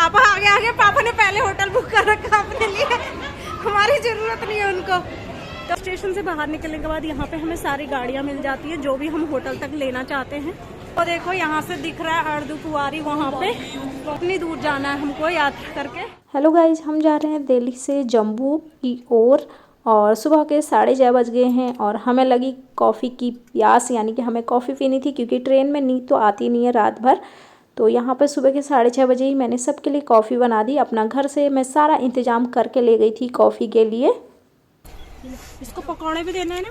पापा आगे आगे, पापा ने पहले होटल बुक कर रखा अपने लिए, हमारी जरूरत नहीं है उनको। तो स्टेशन से बाहर निकलने के बाद यहाँ पे हमें सारी गाड़ियाँ मिल जाती है जो भी हम होटल तक लेना चाहते हैं। और देखो यहाँ से दिख रहा है अर्धकुंवारी, वहाँ पे कितनी दूर जाना है हमको यात्रा करके। हेलो गाइज, हम जा रहे हैं दिल्ली से जम्मू की ओर और सुबह के 6:30 बज गए हैं और हमें लगी कॉफ़ी की प्यास, यानी कि हमें कॉफ़ी पीनी थी क्योंकि ट्रेन में नींद तो आती नहीं है रात भर। तो यहाँ पर सुबह के 6:30 बजे ही मैंने सबके लिए कॉफ़ी बना दी। अपना घर से मैं सारा इंतज़ाम करके ले गई थी कॉफ़ी के लिए। इसको पकौड़े भी देना है ना,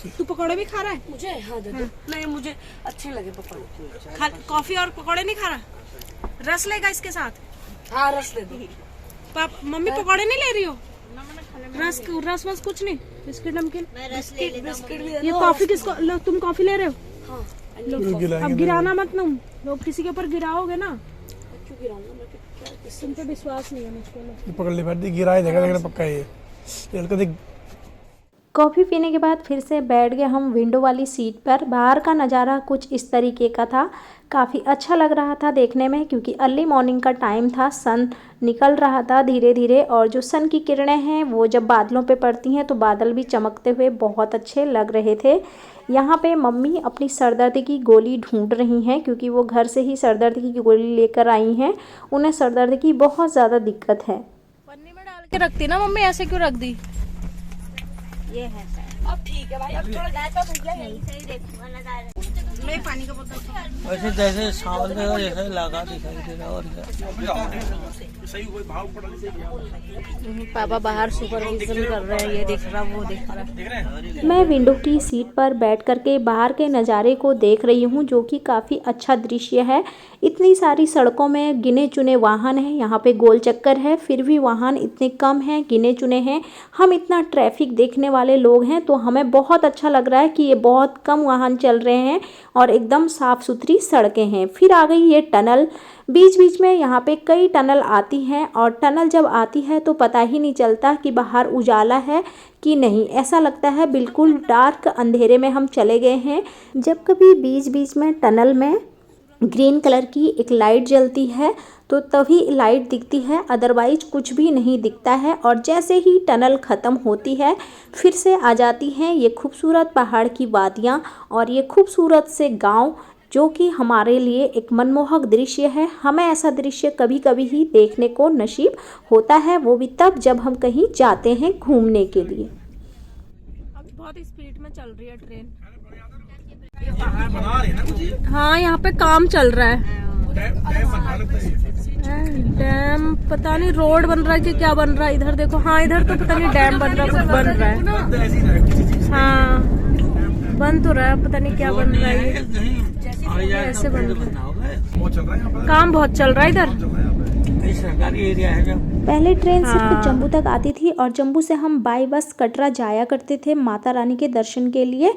तू पकौड़े भी खा रहा है? मुझे हाँ दे दो। नहीं मुझे अच्छे लगे पकौड़े। कॉफी और पकौड़े नहीं खा रहा? रस लेगा इसके साथ? हाँ रस दे दो। मम्मी पकौड़े नहीं ले रही हो? रस वस कुछ नहीं? बिस्किट नमकीन? बिस्किट भी दे ये दो। कॉफी किसको? तुम कॉफी ले रहे हो? हाँ अब गिराना मत, तुम लोग किसी के ऊपर गिराओगे ना। क्यों गिराऊंगा मैं? तुम पे विश्वास नहीं है मुझको। पकड़ ले बैठ, गिराए देगा लेकिन पक्का ये हल्का देख। कॉफ़ी पीने के बाद फिर से बैठ गए हम विंडो वाली सीट पर। बाहर का नज़ारा कुछ इस तरीके का था, काफ़ी अच्छा लग रहा था देखने में क्योंकि अर्ली मॉर्निंग का टाइम था, सन निकल रहा था धीरे धीरे और जो सन की किरणें हैं वो जब बादलों पे पड़ती हैं तो बादल भी चमकते हुए बहुत अच्छे लग रहे थे। यहाँ पे मम्मी अपनी सरदर्द की गोली ढूंढ रही हैं क्योंकि वो घर से ही सरदर्द की गोली लेकर आई हैं। उन्हें सरदर्द की बहुत ज़्यादा दिक्कत है। पन्नी में डाल के रखती ना मम्मी, ऐसे क्यों रख दी? ये है अब ठीक है भाई, अब थोड़ा गैस पे भूल गया। सही देखो मैं पानी का बोतल वैसे जैसे सावन में और जैसे लगा दिखाई दे रहा और पापा बाहर सुपरविजन कर रहे हैं, ये देख रहा वो देख रहा। मैं विंडो की सीट पर बैठ करके बाहर के नज़ारे को देख रही हूँ जो कि काफ़ी अच्छा दृश्य है। इतनी सारी सड़कों में गिने चुने वाहन हैं, यहाँ पे गोल चक्कर है फिर भी वाहन इतने कम हैं, गिने चुने हैं। हम इतना ट्रैफिक देखने वाले लोग हैं तो हमें बहुत अच्छा लग रहा है कि ये बहुत कम वाहन चल रहे हैं और एकदम साफ़ सुथरी सड़कें हैं। फिर आ गई ये टनल, बीच बीच में यहाँ पे कई टनल आती हैं और टनल जब आती है तो पता ही नहीं चलता कि बाहर उजाला है कि नहीं, ऐसा लगता है बिल्कुल डार्क अंधेरे में हम चले गए हैं। जब कभी बीच बीच में टनल में ग्रीन कलर की एक लाइट जलती है तो तभी लाइट दिखती है, अदरवाइज कुछ भी नहीं दिखता है। और जैसे ही टनल ख़त्म होती है फिर से आ जाती हैं ये खूबसूरत पहाड़ की वादियाँ और ये खूबसूरत से गांव जो कि हमारे लिए एक मनमोहक दृश्य है। हमें ऐसा दृश्य कभी कभी ही देखने को नसीब होता है, वो भी तब जब हम कहीं जाते हैं घूमने के लिए। अभी बहुत स्पीड में चल रही है ट्रेन। बना रहे ना कुछ, हाँ यहाँ पे काम चल रहा है, डैम पता नहीं रोड बन रहा है कि क्या बन रहा है। इधर देखो, हाँ इधर तो पता नहीं डैम बन रहा है, कुछ बन रहा है। हाँ बन तो रहा है, पता नहीं क्या बन रहा है, ऐसे बन रहा है। काम बहुत चल रहा है इधर, सरकारी एरिया है। जब पहले ट्रेन सिर्फ जम्मू तक आती थी और जम्मू से हम बाई बस कटरा जाया करते थे माता रानी के दर्शन के लिए।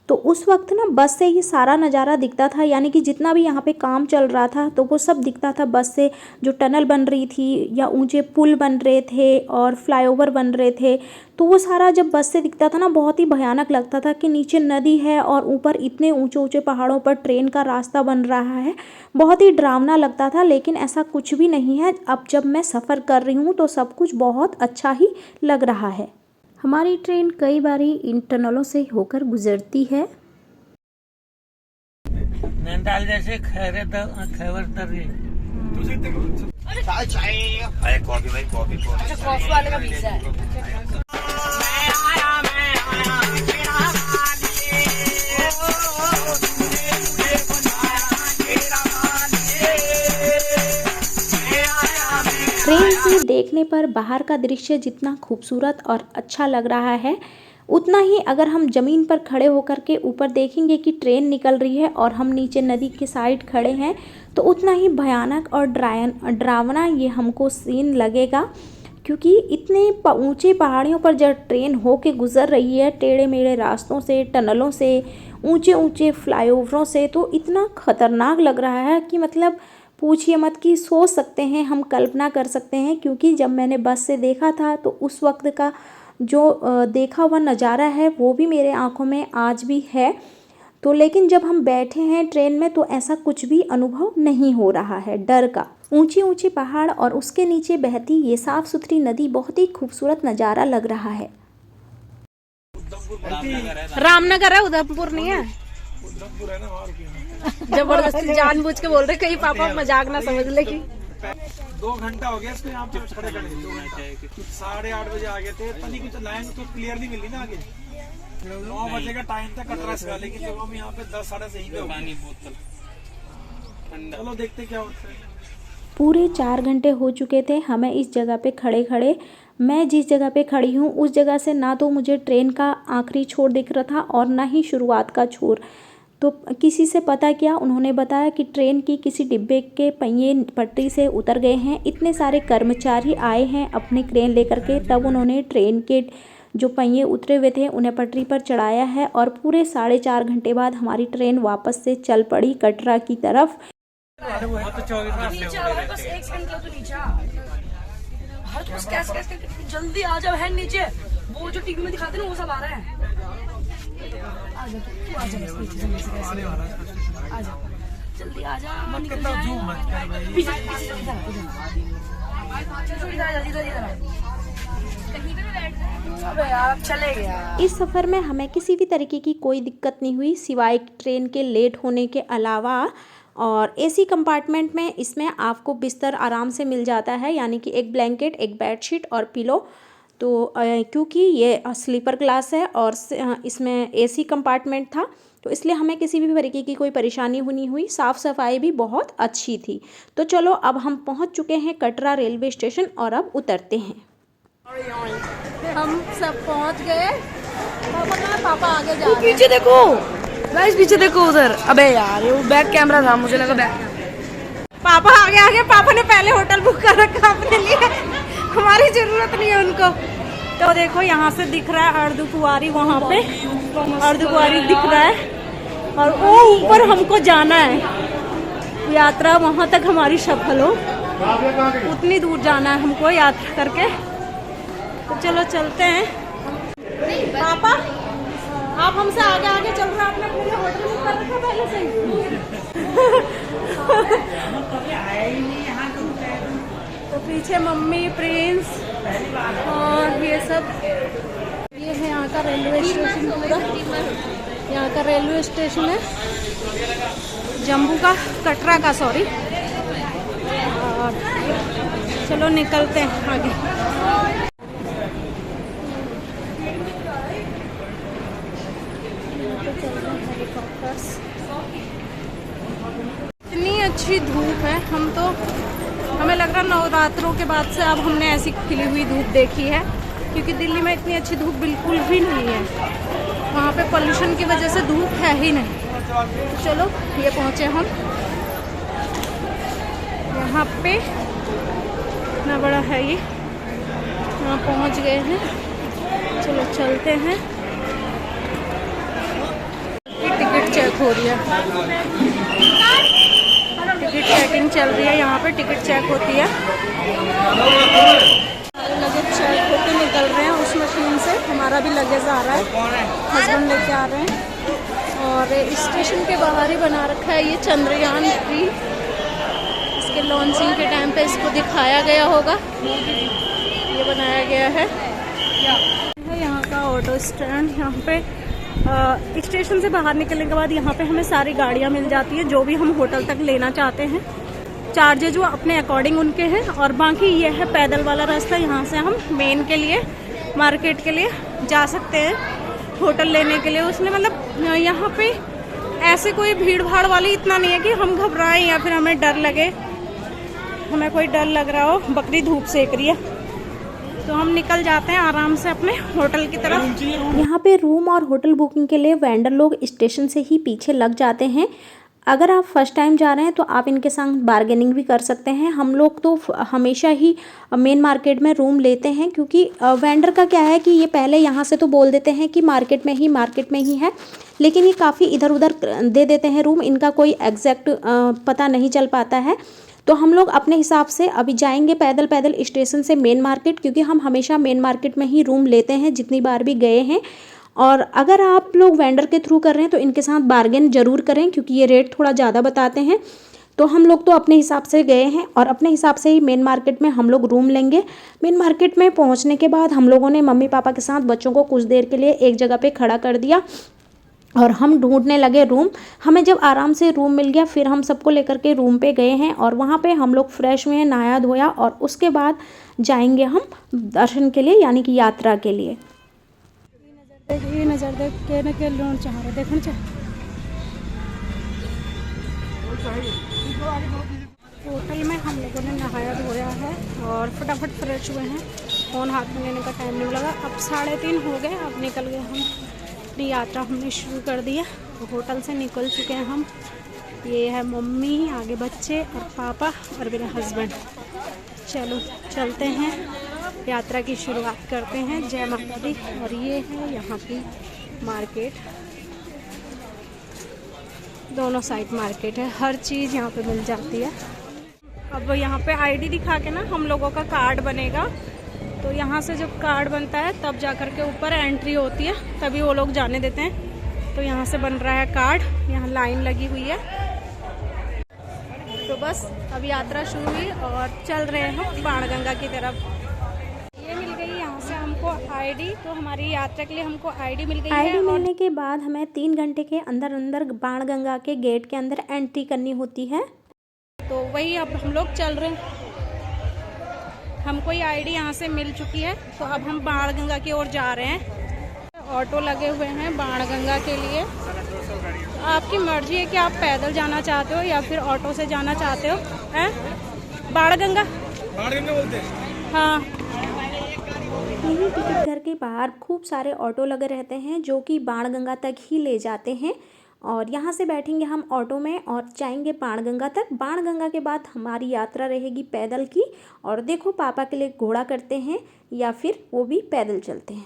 तो उस वक्त ना बस से ही सारा नज़ारा दिखता था, यानी कि जितना भी यहाँ पे काम चल रहा था तो वो सब दिखता था बस से। जो टनल बन रही थी या ऊंचे पुल बन रहे थे और फ्लाईओवर बन रहे थे तो वो सारा जब बस से दिखता था ना बहुत ही भयानक लगता था कि नीचे नदी है और ऊपर इतने ऊंचे ऊंचे पहाड़ों पर ट्रेन का रास्ता बन रहा है। बहुत ही डरावना लगता था, लेकिन ऐसा कुछ भी नहीं है। अब जब मैं सफ़र कर रही हूँ तो सब कुछ बहुत अच्छा ही लग रहा है। हमारी ट्रेन कई बारी इन टनलों से होकर गुजरती है। नैनीताल जैसे खैबर तर्री। अच्छा कॉफी वाले का वीज़ा है। ट्रेन से देखने पर बाहर का दृश्य जितना खूबसूरत और अच्छा लग रहा है उतना ही अगर हम ज़मीन पर खड़े होकर के ऊपर देखेंगे कि ट्रेन निकल रही है और हम नीचे नदी के साइड खड़े हैं तो उतना ही भयानक और डरावना ये हमको सीन लगेगा। क्योंकि इतने ऊंचे पहाड़ियों पर जब ट्रेन होके गुज़र रही है टेढ़े मेढ़े रास्तों से, टनलों से, ऊंचे ऊंचे फ्लाईओवरों से, तो इतना ख़तरनाक लग रहा है कि मतलब पूछिए मत कि सोच सकते हैं, हम कल्पना कर सकते हैं। क्योंकि जब मैंने बस से देखा था तो उस वक्त का जो देखा हुआ नज़ारा है वो भी मेरे आँखों में आज भी है। तो लेकिन जब हम बैठे हैं ट्रेन में तो ऐसा कुछ भी अनुभव नहीं हो रहा है डर का। ऊंची ऊंची पहाड़ और उसके नीचे बहती ये साफ सुथरी नदी बहुत ही खूबसूरत नज़ारा लग रहा है। रामनगर है, उधमपुर नहीं है। जबरदस्ती जानबूझ के बोल रहे, कहीं पापा मजाक ना समझ ले कि 2 घंटा हो गया इसको यहाँ पे खड़े खड़े। 8:30 बजे आ गए थे, पता नहीं कुछ लाइन तो क्लियर नहीं मिली ना आगे। 9 बजे का टाइम था कटरा से, लेकिन जब हम यहाँ पे 10 साढ़े 10 पे हो गए। चलो देखते क्या होता है। पूरे 4 घंटे हो चुके थे हमें इस जगह पे खड़े खड़े। मैं जिस जगह पे खड़ी हूँ उस जगह से ना तो मुझे ट्रेन का आखिरी छोर दिख रहा था और ना ही शुरुआत का छोर। तो किसी से पता किया, उन्होंने बताया कि ट्रेन की किसी डिब्बे के पहिए पटरी से उतर गए हैं। इतने सारे कर्मचारी आए हैं अपने क्रेन लेकर के, तब उन्होंने ट्रेन के जो पहिए उतरे हुए थे उन्हें पटरी पर चढ़ाया है और पूरे 4.5 घंटे बाद हमारी ट्रेन वापस से चल पड़ी कटरा की तरफ। बस 1 सेकंड तो नीचे हर तो कैसे जल्दी आ जाओ, है नीचे। वो जो टीवी में दिखाते ना वो सब आ रहा है। आ जा तू, आ जा जल्दी आ जा। पीछे अबे यार चले गया। इस सफ़र में हमें किसी भी तरीके की कोई दिक्कत नहीं हुई सिवाय ट्रेन के लेट होने के अलावा। और एसी कंपार्टमेंट में इसमें आपको बिस्तर आराम से मिल जाता है, यानी कि एक ब्लैंकेट, एक बेडशीट और पिलो। तो क्योंकि ये स्लीपर क्लास है और इसमें एसी कंपार्टमेंट था तो इसलिए हमें किसी भी तरीके की कोई परेशानी नहीं हुई। साफ़ सफाई भी बहुत अच्छी थी। तो चलो अब हम पहुंच चुके हैं कटरा रेलवे स्टेशन और अब उतरते हैं। हम सब पहुंच गए। पापा आगे जा रहे हैं। पीछे देखो गाइस, पीछे देखो उधर। अबे यार वो बैक कैमरा था, मुझे लगा बैक। पापा आगे पापा ने पहले होटल बुक कर रखा अपने लिए, हमारी जरूरत नहीं है उनको। तो देखो यहाँ से दिख रहा है अर्धकुंवारी, वहाँ पे अर्धकुंवारी दिख रहा है और वो ऊपर हमको जाना है। यात्रा वहाँ तक हमारी सफल हो, उतनी दूर जाना है हमको यात्रा करके। तो चलो चलते हैं। पापा आप हमसे आगे आगे चल रहे हैं, आपने अपने लिए होटल बुक कर रखा पहले से तो पीछे मम्मी, प्रिंस और ये सब। ये है यहाँ का रेलवे स्टेशन, पूरा यहाँ का रेलवे स्टेशन है जम्मू का, कटरा का सॉरी। और चलो निकलते हैं आगे। इतनी अच्छी धूप है, हमें लग रहा नवरात्रों के बाद से अब हमने ऐसी खिली हुई धूप देखी है, क्योंकि दिल्ली में इतनी अच्छी धूप बिल्कुल भी नहीं है। वहाँ पे पोल्यूशन की वजह से धूप है ही नहीं। तो चलो ये पहुँचे हम यहाँ पे, इतना बड़ा है ये, यहाँ पहुँच गए हैं। चलो चलते हैं। टिकट चेक हो रही है, टिकट चेकिंग चल रही है। यहाँ पे टिकट चेक होती है, लगेज चेक होके निकल रहे हैं उस मशीन से। हमारा भी लगेज आ रहा है, हस्बैंड लेके आ रहे हैं। और स्टेशन के बाहर ही बना रखा है ये चंद्रयान 3। इसके लॉन्चिंग के टाइम पे इसको दिखाया गया होगा, ये बनाया गया है। यहाँ का ऑटो स्टैंड, यहाँ पे स्टेशन से बाहर निकलने के बाद यहाँ पे हमें सारी गाड़ियाँ मिल जाती है जो भी हम होटल तक लेना चाहते हैं। चार्जेज वो अपने अकॉर्डिंग उनके हैं। और बाकी ये है पैदल वाला रास्ता, यहाँ से हम मेन के लिए, मार्केट के लिए जा सकते हैं होटल लेने के लिए। उसने मतलब यहाँ पे ऐसे कोई भीड़ भाड़ वाली इतना नहीं है कि हम घबराएं या फिर हमें डर लगे, हमें कोई डर लग रहा हो। बकरी धूप सेक रही है तो हम निकल जाते हैं आराम से अपने होटल की तरफ। यहाँ पे रूम और होटल बुकिंग के लिए वेंडर लोग स्टेशन से ही पीछे लग जाते हैं। अगर आप फर्स्ट टाइम जा रहे हैं तो आप इनके संग बार्गेनिंग भी कर सकते हैं। हम लोग तो हमेशा ही मेन मार्केट में रूम लेते हैं, क्योंकि वेंडर का क्या है कि ये पहले यहाँ से तो बोल देते हैं कि मार्केट में ही है, लेकिन ये काफ़ी इधर उधर दे देते हैं रूम। इनका कोई एग्जैक्ट पता नहीं चल पाता है। तो हम लोग अपने हिसाब से अभी जाएंगे पैदल पैदल स्टेशन से मेन मार्केट, क्योंकि हम हमेशा मेन मार्केट में ही रूम लेते हैं जितनी बार भी गए हैं। और अगर आप लोग वेंडर के थ्रू कर रहे हैं तो इनके साथ बार्गेन ज़रूर करें, क्योंकि ये रेट थोड़ा ज़्यादा बताते हैं। तो हम लोग तो अपने हिसाब से गए हैं और अपने हिसाब से ही मेन मार्केट में हम लोग रूम लेंगे। मेन मार्केट में पहुंचने के बाद हम लोगों ने मम्मी पापा के साथ बच्चों को कुछ देर के लिए एक जगह पे खड़ा कर दिया और हम ढूंढने लगे रूम। हमें जब आराम से रूम मिल गया फिर हम सबको लेकर के रूम पे गए हैं और वहाँ पे हम लोग फ्रेश हुए, नहाया धोया और उसके बाद जाएंगे हम दर्शन के लिए यानी कि यात्रा के लिए। ये नज़र देख के न के लोन चाह रहे देखना चाह होटल में हम लोगों ने नहाया धोया है और फटाफट फ्रेश हुए हैं। फ़ोन हाथ में लेने का टाइम नहीं लगा। अब 3:30 हो गए। अब निकल गए हम अपनी यात्रा हमने शुरू कर दी है। तो होटल से निकल चुके हैं हम। ये है मम्मी, आगे बच्चे और पापा और मेरे हस्बैंड। चलो चलते हैं, यात्रा की शुरुआत करते हैं। जय माता दी। और ये है यहाँ की मार्केट, दोनों साइड मार्केट है, हर चीज़ यहाँ पे मिल जाती है। अब यहाँ पे आईडी दिखा के ना हम लोगों का कार्ड बनेगा। तो यहाँ से जब कार्ड बनता है तब जा कर के ऊपर एंट्री होती है, तभी वो लोग जाने देते हैं। तो यहाँ से बन रहा है कार्ड, यहाँ लाइन लगी हुई है। तो बस अब यात्रा शुरू हुई और चल रहे हैं बाणगंगा की तरफ। ये मिल गई यहाँ से हमको आईडी। तो हमारी यात्रा के लिए हमको आईडी मिल गई है। आईडी मिलने के बाद हमें 3 घंटे के अंदर अंदर बाणगंगा के गेट के अंदर एंट्री करनी होती है। तो वही अब हम लोग चल रहे हैं। हमको ये आईडी यहाँ से मिल चुकी है। तो अब हम बाणगंगा की ओर जा रहे हैं। ऑटो लगे हुए हैं बाणगंगा के लिए। तो आपकी मर्जी है कि आप पैदल जाना चाहते हो या फिर ऑटो से जाना चाहते हो। हैं बाणगंगा बोलते हैं। हाँ, यही टिकट घर के बाहर खूब सारे ऑटो लगे रहते हैं जो कि बाणगंगा तक ही ले जाते हैं। और यहाँ से बैठेंगे हम ऑटो में और जाएंगे बाणगंगा तक। बाणगंगा के बाद हमारी यात्रा रहेगी पैदल की। और देखो पापा के लिए घोड़ा करते हैं या फिर वो भी पैदल चलते हैं।